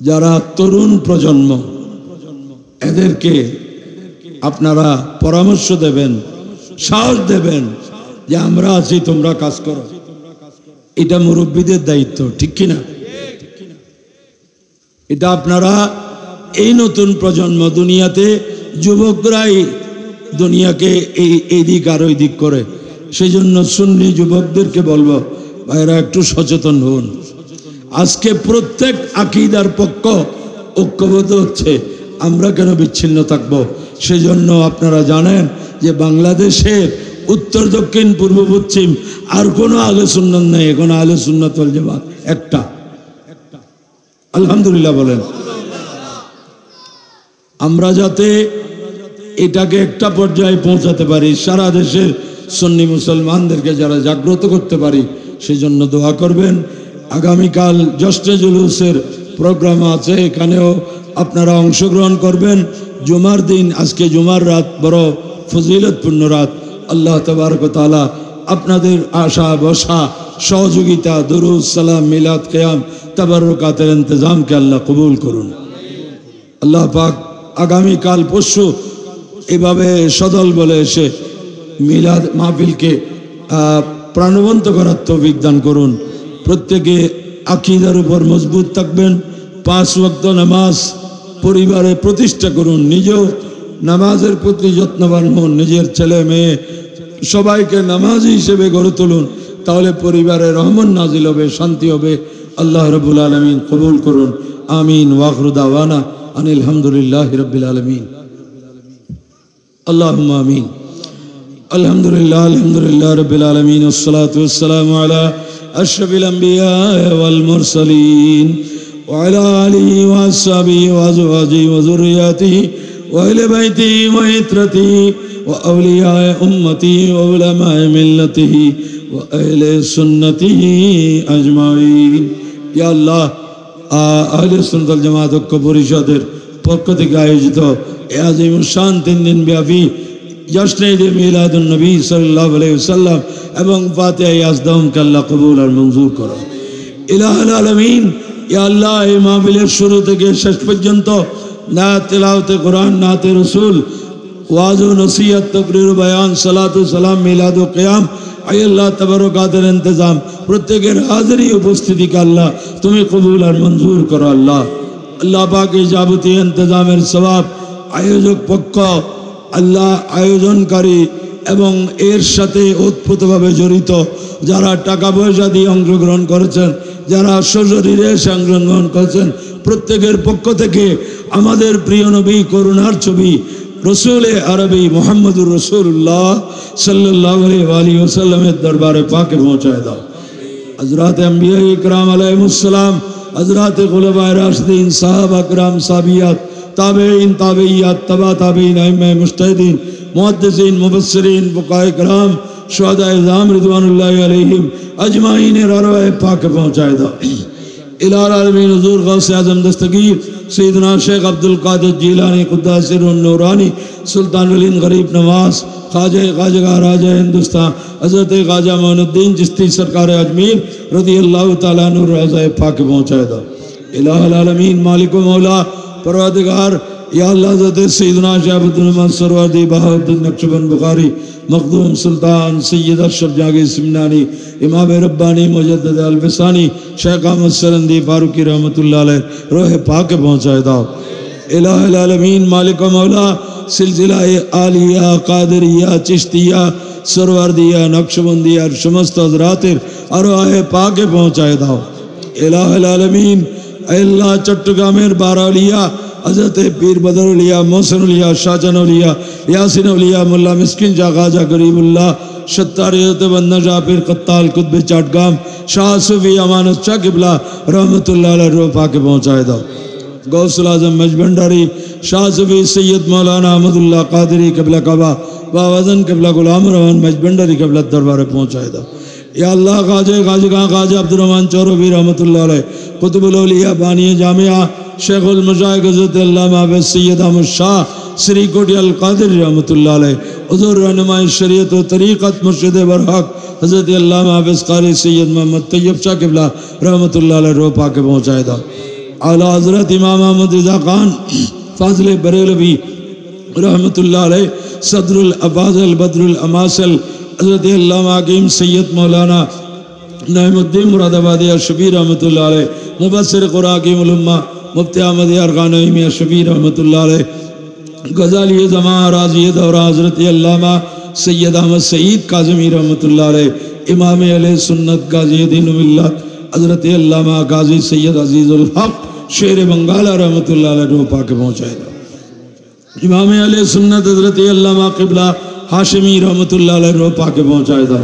যারা তরুণ প্রজন্ম, এদেরকে আপনারা পরামর্শ দেবেন, সাহস দেবেন যে আমরা আছি, তোমরা কাজ করো। এটা মুরব্বীদের দায়িত্ব, ঠিক কিনা? এটা আপনারা, এই নতুন প্রজন্ম, দুনিয়াতে যুবকরাই দুনিয়াকে এই দিক আর ওই দিক করে, সেই জন্য সুন্নি যুবকদেরকে বলবো, ভাইরা একটু সচেতন হন। আজকে প্রত্যেক আকীদার পক্ষ ঐক্যবদ্ধ হচ্ছে, আমরা কেন বিচ্ছিন্ন থাকবো? সেই জন্য আপনারা জানেন যে বাংলাদেশের উত্তর দক্ষিণ পূর্ব পশ্চিম আর কোনো আহলে সুন্নাত নেই, এখন আহলে সুন্নাত ওয়াল জামাত একটা। আলহামদুলিল্লাহ বলেন। আমরা যাতে এটাকে একটা পর্যায়ে পৌঁছাতে পারি, সারা দেশের সুন্নি মুসলমানদেরকে যারা জাগ্রত করতে পারি, সেই জন্য দোয়া করবেন। আগামীকাল জশ্নে জুলুসের প্রোগ্রাম আছে, এখানেও আপনারা অংশগ্রহণ করবেন। জুমার দিন, আজকে জুমার রাত বড় ফজিলতপূর্ণ রাত। আল্লাহ তাবারক ওয়া তাআলা আপনাদের আশা বসা, সহযোগিতা, দুরূদ সালাম, মিলাদ, কিয়াম, তাবাররুকাতের ইন্তজামকে আল্লাহ কবুল করুন। আল্লাহ পাক আগামীকাল পরশু এভাবে সদল বলে এসে মিলাদ মাহফিলকে প্রাণবন্ত করার তৌফিক দান করুন। প্রত্যেকে আকীদার উপর মজবুত থাকবেন। 5 ওয়াক্ত নামাজ পরিবারে প্রতিষ্ঠা করুন। নিজেও নামাজের প্রতি যত্নবান হন, নিজের ছেলে মেয়ে সবাইকে নামাজি হিসেবে গড়ে তুলুন, তাহলে পরিবারে রহমত নাজিল হবে, শান্তি হবে। আল্লাহ রাব্বুল আলামিন কবুল করুন। আমিন। ওয়া আখিরু দাওয়ানা আনিল হামদুলিল্লাহি রাব্বিল আলামিন। আল্লাহুম্মা আমিন। আলহামদুলিল্লাহ রাব্বিল আলামিন, ওয়াসসালাতু ওয়াসসালামু আলা আশরাফিল আমবিয়া ওয়াল মুরসালিন ওয়া আলা আলিহি ওয়া আসহাবিহি ওয়া আজওয়াজিহি ওয়া যুররিয়াতিহি ওয়া আহলি বাইতিহি ওয়া ইত্রাতিহি ওয়া আউলিয়া উম্মতিহি ওয়া উলামায়ে মিল্লাতিহি ওয়া আহলি সুন্নতিহি আজমাইন। ইয়া আল্লাহ, আহলে সুন্নাত ওয়াল জামাত ঐক্য পরিষদের পক্ষ থেকে আয়োজিত এ আজিম শান 3 দিন ব্যাপী জশ্নে ঈদে মিলাদুন নবী সাল্লাল্লাহু আলাইহি ওয়াসাল্লাম এবং ফাতিহা ইয়াজদামকে আল্লাহ কবুল আর মঞ্জুর করুন। ইলাহুল আলামিন, ইয়া আল্লাহ, এই মাহফিলের শুরু থেকে শেষ পর্যন্ত না তিলাওয়াতে কোরআন, নাতে রাসূল, ওয়াজ ও নসিহত, তাকরীর ও বয়ান, সালাতু সালাম, মিলাদ ও কিয়াম, আয় আল্লাহ তাবারকাতের ইন্তজাম, প্রত্যেকের হাজিরি উপস্থিতিকে আল্লাহ তুমি কবুল আর মঞ্জুর করো। আল্লাহ আল্লাহ পাক এই যাবতীয় ইন্তজামের সওয়াব আয়োজক পক্ষ, আল্লাহ আয়োজনকারী এবং এর সাথে ওতপ্রোতভাবে জড়িত যারা টাকা পয়সা দিয়ে অংশগ্রহণ করেছেন, যারা সশরীরে অংশগ্রহণ করেছেন, প্রত্যেকের পক্ষ থেকে আমাদের প্রিয় নবী, করুণার ছবি রসুল আরবি মুহাম্মদুর রাসূলুল্লাহ সাল্লাল্লাহু আলাইহি ওয়াসাল্লামের দরবারে পাকে পৌঁছায় দাও। হযরত আম্বিয়া ইকরাম আলাইহিস সালাম, হযরত খুলাফায়ে রাশিদিন, সাহাবা کرام, সাহাবিয়াত, তাবেঈন, তাবেইয়াত, তাবা তাবেঈন, আইম্মা মুজতাহিদিন, মুহাদ্দিসিন, মুফাসসিরিন, ফুকাহায়ে کرام, শুহাদায়ে ইজআম রিদওয়ানুল্লাহি আলাইহিম আজমাইনের আরওয়াহে পাকে পৌঁছায় দাও। ইলাহুল আলামিন হুজুর গাউসে আজম দস্তগীর সৈয়দনা শেখ আব্দুল কাদের জিলানী কুদ্দাসিরুন নূরানী, সুলতানুল হিন্দ গরিব নওয়াজ, খাজা রাজা হিন্দুস্তান হযরত খাজা মোইনুদ্দিন চিশती सरकार अजमेर रदियल्लाहु ताला अन्हु रज़ाए पाक पहुँचाए दो। इलाहुल आलमीन, मालिक व मौला, परवरदिगार, या अल्लाह हज़रत सैयदना शाह अब्दुल रहमान सरवर्दी बहाउद्दीन नक्शबंद बुखारी, मखदूम सुल्तान सैयद अशरफ जहांगीर सिमनानी, इमाम रब्बानी मुजद्दिद अल-फिसानी, शेख अहमद सरंदी फारूकी रहमतुल्लाह अलैह रोहे पाक पहुँचाए दो। इलाहुल आलमीन, मालिक व मौला, सिलसिला आलिया, कादरिया, चिश्तिया, सरवर्दिया, नक्शबंदिया समस्त हजरातेर अरवाहे पाके पहुँचाए दाओ। इलाहुल आलमीन, अल्लाह चट्टग्रामेर बाराउलिया हजरत पीर बदरुलिया, मोहसिनुलिया, शाहजानुलिया, यासिनुलिया, मुल्ला मिस्किन जा, खाजा गरीबुल्लाह, सत्तारियत बंदा जा, पीर कत्ताल कुतुब चाटगाम, शाह सूफी अमानत शाह किबला रहमतुल्लाह अलैह रो पाके पहुँचाए दाओ। गौसुल आजम मजभंडारी, शाह सूफी सैयद मौलाना अहमदुल्लाह कादरी किबला काबा बावजन किबला गुलाम रहमान मजबंडरी किबला दरबारे पहुँचाए दो या अल्लाह गाजे गाजी खां गाजी अब्दुल रहमान चौरवी रहमतुल्लाह अलैह कुतुबुल औलिया बानी जामिया शेखुल मशाइख हज़रत अल्लामा हाफ़िज़ सैयद अहमद शाह श्री कोटी अल कादिर रहमतुल्लाह अलैह हुज़ूर रहनुमाई शरीयत व तरीक़त मुर्शिद बरहक हज़रत अल्लामा हाफ़िज़ क़ारी सैयद मोहम्मद तैयब शाह किबला रहमतुल्लाह अलैह रो पाके पहुँचाए दो आला हज़रत इमाम अहमद रिज़ा खान फाज़िल बरेलवी रहमतुल्लाह अलैह सदरुल अफ़ाज़िल बदरुल अमासिल हज़रत अल्लामा हकीम सैयद मौलाना नईमुद्दीन मुरादाबादी अशफी रहमतुल्लाह अलैह मुबस्सिर क़ुरान हकीमुल उम्मा मुफ्ती अहमद अरग़ानवी मियां शफी रहमतुल्लाह अलैह गज़ाली ज़मां राज़ी दौरा हज़रत अल्लामा सैयद अहमद सईद काज़मी रहमतुल्लाह अलैह इमाम अहले सुन्नत गाज़ी दीन मिल्लत हज़रत अल्लामा गाज़ी सैयद अज़ीज़ुल हक़ शेर बंगाला रहमतुल्लाह अलैह रो पाके पहुँचाए इमाम अहले सुन्नत हज़रत अल्लामा क़िबला हाशिमी रहमतुल्लाह अलैह रो पाके पहुँचाए था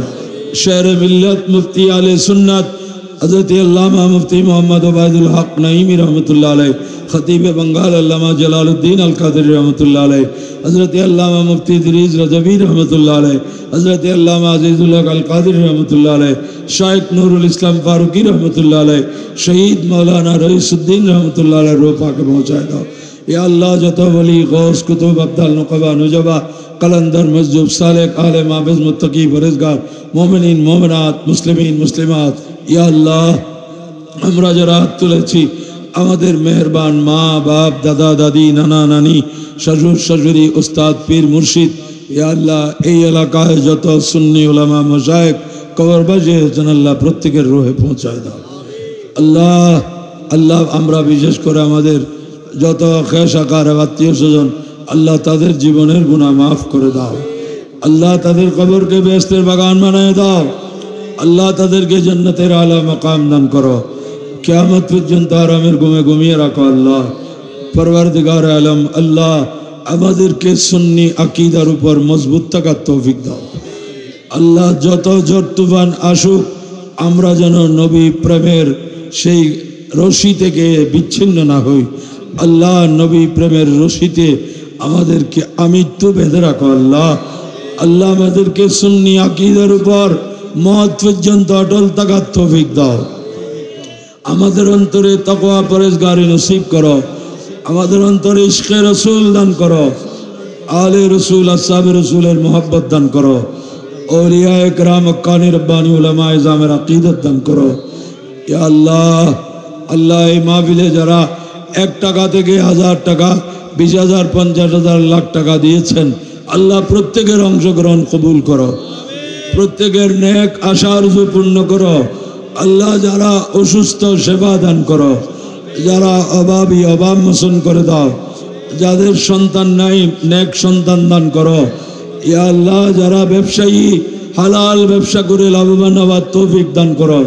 शेर मिल्लत मुफ्ती आले सुन्नत हज़रत अल्लामा मुफ्ती मोहम्मद उबैदुल हक़ नईमी रहमतुल्लाह अलैह खतीब बंगाल अल्लामा जलालुद्दीन अल क़ादरी रहमतुल्लाह अलैह हज़रत अल्लामा मुफ्ती इदरीस रजवी रहमतुल्लाह अलैह हज़रत अल्लामा अज़ीज़ुल हक़ अल क़ादरी रहमतुल्लाह अलैह शाइख नूरुल इस्लाम फारूकी रहमतुल्लाह अलैह शहीद मौलाना रईसुद्दीन रहमतुल्लाह अलैह रो पाके पहुँचाए था या अल्लाह जतो वली गौस कुतुब अब्दाल नुक़बा नुजबा कलंदर मस्जुब सालेक आले माबिज़ मुत्तकी परहेज़गार मोमिनीन मोमिनात मुस्लिमीन मुस्लिमात या अल्लाह আমরা যারা হাত তুলেছি আমাদের মেহেরবান মা বাপ দাদা দাদি নানা নানি শ্বশুর শাশুড়ি উস্তাদ পীর মুর্শিদ ইয়া আল্লাহ এই এলাকায় যত সুন্নি উলামা মাশায়েখ কবরবাসী আছেন আল্লাহ প্রত্যেকের রুহে পৌঁছায় দাও আল্লাহ আল্লাহ আমরা বিশেষ করে আমাদের যত খেসাকার আত্মীয় স্বজন আল্লাহ তাদের জীবনের গুনাহ মাফ করে দাও আল্লাহ তাদের কবরকে বেহেশতের বাগান বানায় দাও আল্লাহ তাদেরকে জান্নাতের আলা মাকাম দান করো কিয়ামত পর্যন্ত আরামের ঘুমে ঘুমিয়ে রাখো আল্লাহ পরওয়ারদিগার আলম আল্লাহ আমাদেরকে সুন্নি আকীদার উপর মজবুত থাকার তৌফিক দাও আল্লাহ যত ঝড় তুফান আসুক আমরা যেন নবী প্রেমের সেই রশি থেকে বিচ্ছিন্ন না হই আল্লাহ নবী প্রেমের রশিতে আমাদেরকে আমৃত্যু বেঁধে রাখো আল্লাহ আল্লাহ আমাদেরকে সুন্নি আকীদার উপর মওত পর্যন্ত অটল থাকার তৌফিক দাও আমাদের অন্তরে তাকওয়া পরহেজগারি নসিব করো আমাদের অন্তরে ইশকে রাসূল দান করো আলে রাসূল আসহাবে রাসূলের মোহাব্বত দান করো औलिया कराम अक्कानी रब्बानी उलमा इज़ामेर अकीदत दान करो या अल्लाह अल्लाह এই মাহফিলে যারা 1 টাকা থেকে 1000 টাকা 20000 50000 লাখ টাকা দিয়েছেন আল্লাহ প্রত্যেকের অংশগ্রহণ কবুল করো প্রত্যেকের নেক আশা আরজু পূর্ণ করো আল্লাহ যারা অসুস্থ সেবা দান করো যারা অভাবী অভাব মোচন করে দাও যাদের সন্তান নাই নেক সন্তান দান করো ইয়া আল্লাহ যারা ব্যবসায়ী হালাল ব্যবসা করে লাভবান হওয়ার তৌফিক দান করো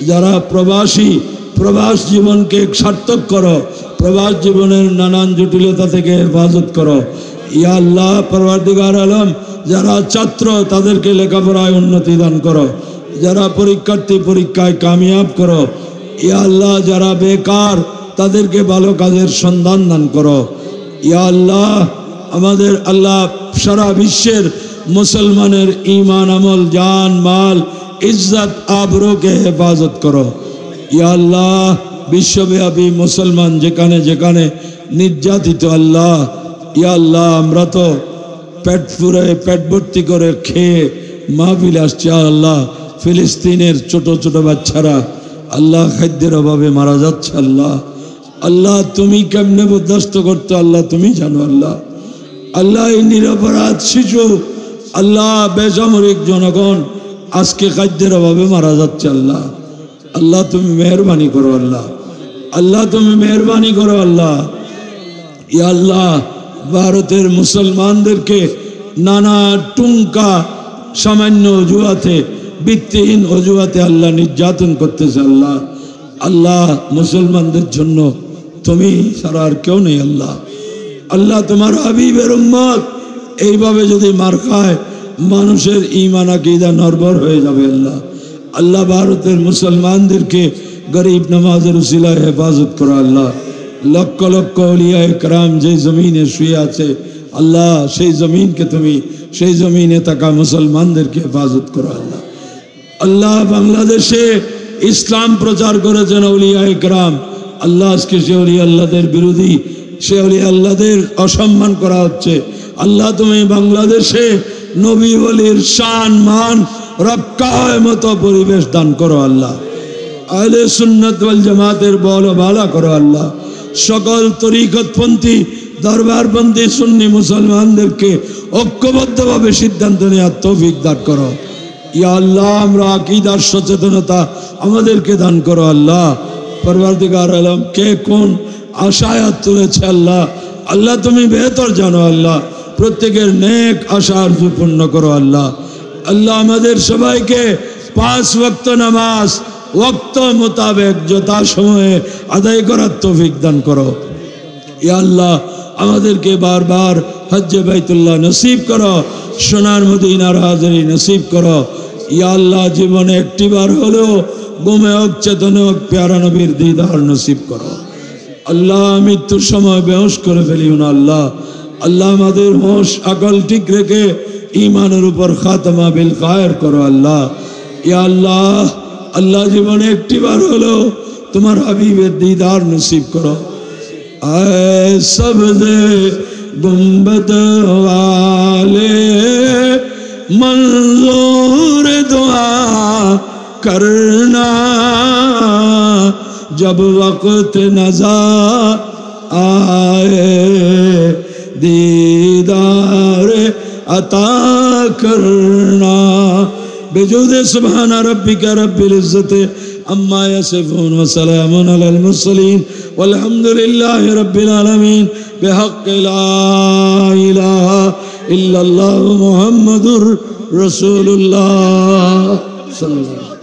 যারা প্রবাসী প্রবাস জীবনকে সার্থক করো প্রবাস জীবনের নানান জটিলতা থেকে হেফাজত করো ইয়া আল্লাহ পরওয়ারদিগার আলম যারা ছাত্র তাদেরকে লেখাপড়ায় উন্নতি দান করো যারা পরীক্ষার্থী পরীক্ষায় কামিয়াব করো ইয়া আল্লাহ যারা বেকার তাদেরকে ভালো কাজের সন্ধান দান করো ইয়া আল্লাহ আমাদের আল্লাহ সারা বিশ্বের মুসলমানের ঈমান আমল জান মাল ইজ্জত আবরুকে হেফাজত করো ইয়া আল্লাহ বিশ্বব্যাপী মুসলমান যেখানে যেখানে নির্যাতিত আল্লাহ ইয়া আল্লাহ আমরা তো পেট পুরে পেট ভর্তি করে খেয়ে মাহফিল আসছে আল্লাহ ফিলিস্তিনের ছোট ছোট বাচ্চারা আল্লাহ খাদ্যের অভাবে মারা যাচ্ছে আল্লাহ আল্লাহ তুমি কেমনে বরদাস্ত করতো আল্লাহ তুমি জানো আল্লাহ আল্লাহ এই নিরপরাধ শিশু আল্লাহ বেসামরিক জনগণ আজকে খাদ্যের অভাবে মারা যাচ্ছে আল্লাহ আল্লাহ তুমি মেহেরবানি করো আল্লাহ আল্লাহ তুমি মেহেরবানি করো আল্লাহ ইয়া আল্লাহ ভারতের মুসলমানদেরকে নানা টুঙ্কা সামান্য অজুহাতে ভিত্তিহীন অজুহাতে আল্লাহ নির্যাতন করতেছে আল্লাহ আল্লাহ মুসলমানদের জন্য তুমি ছাড়া আর কেউ নেই আল্লাহ আল্লাহ তোমার হাবিবের উম্মত এইভাবে যদি মার খায় মানুষের ঈমান আকীদা নরবর হয়ে যাবে আল্লাহ আল্লাহ ভারতের মুসলমানদেরকে গরিব নামাজের উসিলায় হেফাজত করো আল্লাহ লক্ষ লক্ষ আউলিয়া একরাম যে জমিনে শুয়ে আছে আল্লাহ সেই জমিনকে তুমি সেই জমিনে থাকা মুসলমানদেরকে হেফাজত করো আল্লাহ। আল্লাহ বাংলাদেশে ইসলাম প্রচার করেছেন আউলিয়া ইকরাম, আল্লাহ আজকে সে আউলিয়া আল্লাহদের বিরোধী, সে আউলিয়া আল্লাহদের অসম্মান করা হচ্ছে। আল্লাহ তুমি বাংলাদেশে নবী ওলির শান মান রক্ষার মতো পরিবেশ দান করো আল্লাহ। আহলে সুন্নাত ওয়াল জামাতের বলবালা করো আল্লাহ। সকল তরিকতপন্থী দরবারপন্থী সুন্নি মুসলমানদেরকে ঐক্যবদ্ধভাবে সিদ্ধান্ত নেওয়ার তৌফিক দান করো ইয়া আল্লাহ। আমরা আকীদার সচেতনতা আমাদেরকে দান করো আল্লাহ। পরওয়ারদিগার আলম কে কোন আশায় হাত তুলেছে আল্লাহ, আল্লাহ তুমি বেহতর জানো আল্লাহ। প্রত্যেকের নেক আশা আরজু পূর্ণ করো আল্লাহ। আল্লাহ আমাদের সবাইকে 5 ওয়াক্ত নামাজ ওয়াক্ত মোতাবেক যথাসময়ে আদায় করার তৌফিক দান করো ইয়া আল্লাহ। আমাদেরকে বারবার হজ্জে বাইতুল্লাহ নসিব করো, সোনার মদিনার হাজিরি নসিব করো ইয়া আল্লাহ। জীবনে একটিবার হলেও ঘুমে হোক চেতনে হোক প্যারা নবীর দিদার নসিব করো আল্লাহ। মৃত্যুর সময় বেহুশ করে ফেলিও না আল্লাহ। আল্লাহ আমাদের হোশ আকল ঠিক রেখে ইমানের উপর খাতমা বিল খায়ের করো আল্লাহ ইয়া আল্লাহ। আল্লাহ জীবনে একটিবার হলেও তোমার হাবিবের দিদার নসিব করো। आए सबसे गुंबद वाले मंजूर दुआ करना, जब वक्त नज़र आए दीदार अता करना। बेजुद सुभान रब्बिका रब्बिल इज्जति अम्मा यसिफून व सलामुन अलल मुरसलीन वल्हम्दुलिल्लाहि रब्बिल आलमीन बिहक़्क़ि ला इलाहा इल्लल्लाहु मुहम्मदुर रसूलुल्लाह सल्लल्लाहु